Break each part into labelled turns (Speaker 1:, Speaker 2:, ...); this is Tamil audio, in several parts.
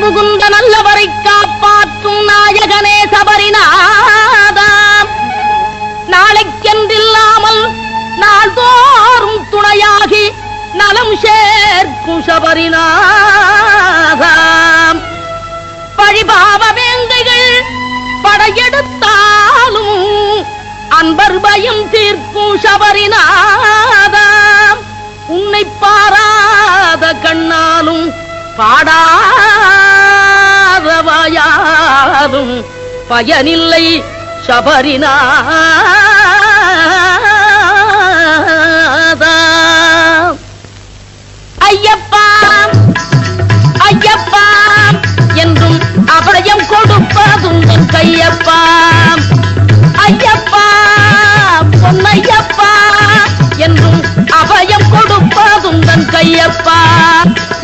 Speaker 1: முகுந்த நல்லவரை காப்பாற்றும் நாயகனே சபரிநாதா, நாளைக்கென்றில்லாமல் நாள்தோறும் துணையாகி நலம் சேர்க்கும் சபரிநாதா, பழிபாவ வேங்கைகள் படையெடுத்தாலும் அன்பர் பயம் தீர்க்கும் சபரிநாதா, உன்னை பாராத கண்ணாலும் பாடாத வாயாலும் பயனில்லை சபரிநாதா. ஐயப்பா ஐயப்பா என்றும் அபயம் கொடுப்பதும் கையப்பா, ஐயப்பா பொன்னையப்பா என்றும் அபயம் கொடுப்பதும் தன் கையப்பா,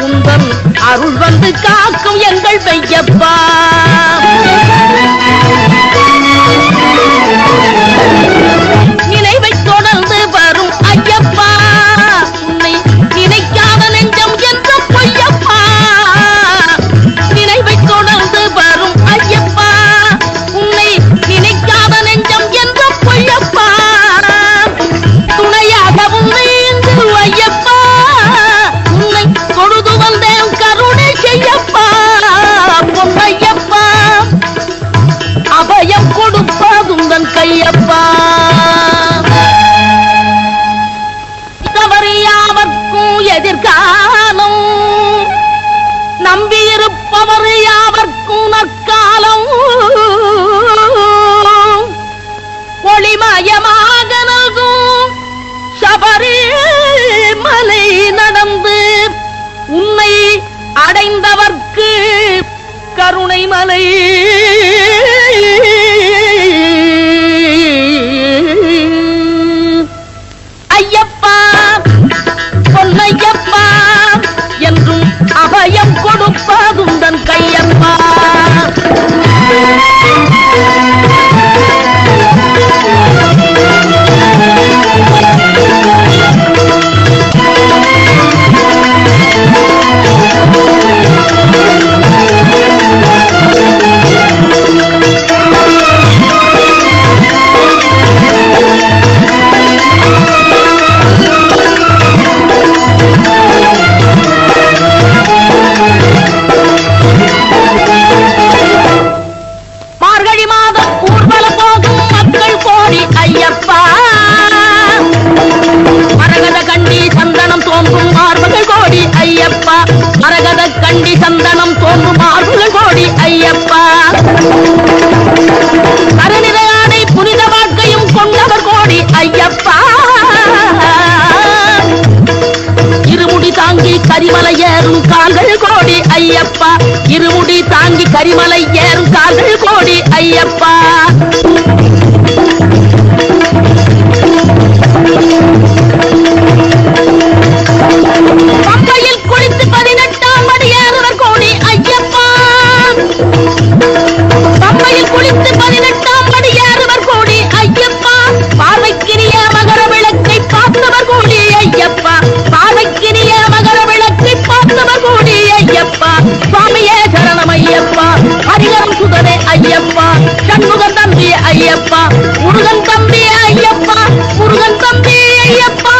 Speaker 1: உந்தன் அருள் வந்து காக்கும் எங்கள் மெய்யப்பா. நினைவை தொடர்ந்து வரும் ஐயப்பா, உன்னை நினைக்காத நெஞ்சம் என்ற பொய்யப்பா, நினைவை தொடர்ந்து வரும் ஐயப்பா, உன்னை நினைக்காத நெஞ்சம் என்ற பொய்யப்பா, துணையாகவும் நீந்து ஐயப்பா, உன்னை தொழுது வந்தேன் கருணை செய்யப்பா, பொன்னையப்பா அபயம் கொடுப்பதும் தன் கையப்பா. யாவர்க்கும் எதிர்காலம், நம்பியிருப்பவர் யாவர்க்கும் நற்காலம், ஒளிமயமாக நல்கும் சபரிமலை நடந்து உன்னை அடைந்தவர்க்கு கருணை மலை ஐயப்பா பொன்னையப்பா என்றும் அபயம் கொடுப்பதும் தன் கையப்பா. மரகத கண்டி சந்தனம் தோன்றும் மார்புகள் கோடி ஐயப்பா, கருநிறையானை புனித வாழ்க்கையும் கொண்டவர் கோடி ஐயப்பா, இருமுடி தாங்கி கரிமலை ஏறும் கால்கள் கோடி ஐயப்பா, இருமுடி தாங்கி கரிமலை ஏறும் கால்கள் கோடி ஐயப்பா. பம்பையில் குளித்து 18ஆம் படி ஏறுவர் கோடி ஐயப்பா, பம்பையில் குளித்து 18ஆம் படி ஏறுவர் கோடி ஐயப்பா, பார்வைக்கினிய மகர விளக்கை பார்த்தவர் கோடி ஐயப்பா, பார்வைக்கினிய மகர விளக்கை பார்த்தவர் கோடி ஐயப்பா, சுவாமியே சரணம் ஐயப்பா, ஹரிகரம் சுதனே ஐயப்பா, சண்முகன் தம்பி ஐயப்பா, முருகன் தம்பி ஐயப்பா, முருகன் தம்பி ஐயப்பா,